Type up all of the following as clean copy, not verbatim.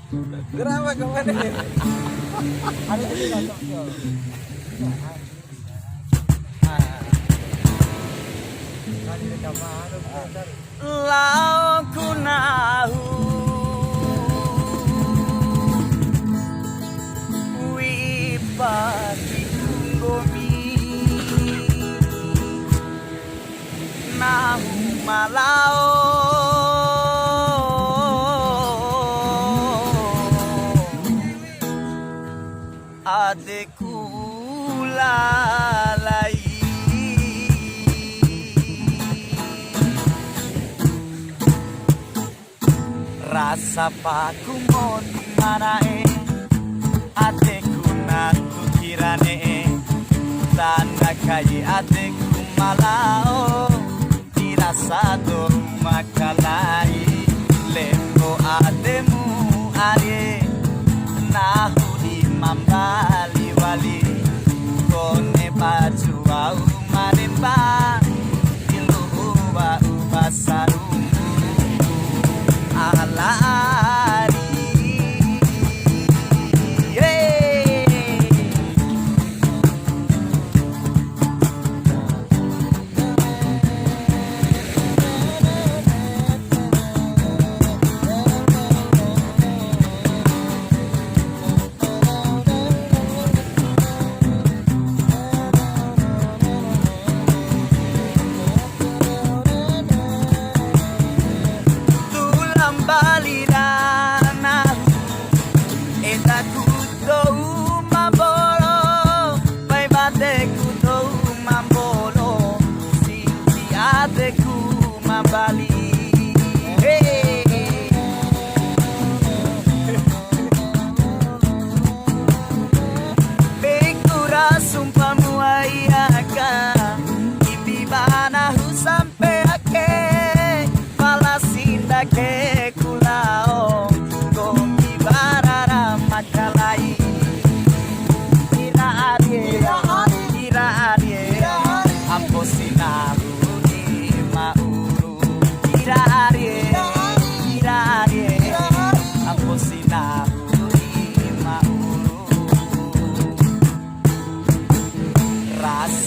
Kenapa kemana? Ada ini cocok yo. Kali rekaman Lau ku nahu wipati gomi nahu malao adekku lalai rasa paku mau dimarae adekku naku kirane tanda kai adekku malao dirasa do makalai lembo ademu are nahu di mambali wali kone baju au maremba ilu uba uba sarumu alari balirana eta kudo mambolo pai bate kudo mambolo sinti adeku mambali Bekura sumpamu ayaka ibibana hu sampai ake palasinda ke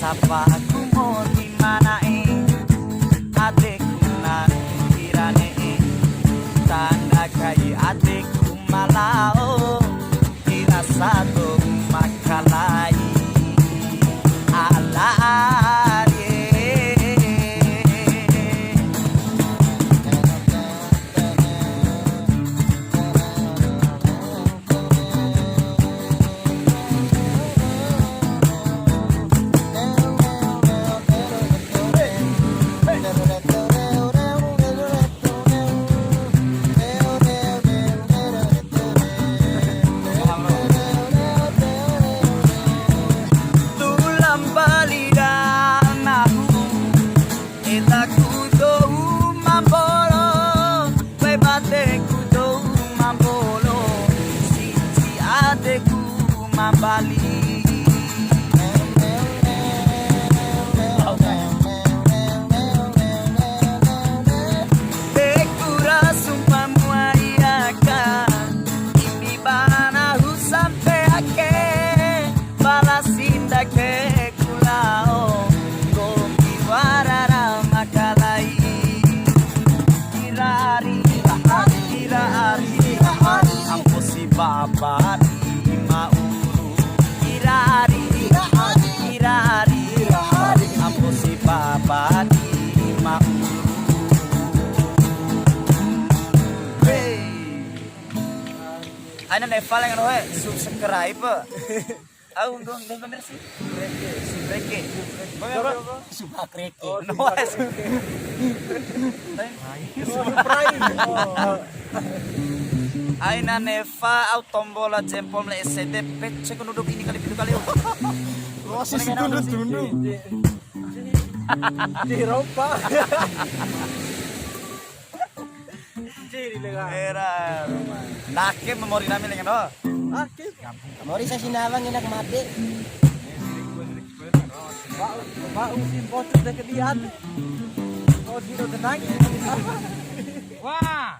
Sapa aku mau dimana adekku nan kirane tanda kai adekku malao dirasa do makalai Bali Bekura sumpamu ayaka ibibana hu sampai ake balasinda ke kulao gomi warara makalai irari amposi babat Ana Neva yang rohe subscribe. Aku dong pemirsa. Subreke. Subakreke. Aina Neva autombola jempol le SDP cek duduk ini kali itu kali. Masih tunduk. Di Eropa. Era. Nake memori nami lengan do. Nake. Memori sa sinawang enak mati. Pak usin bocor dekat lihat. Oh, dino tenang. Wah.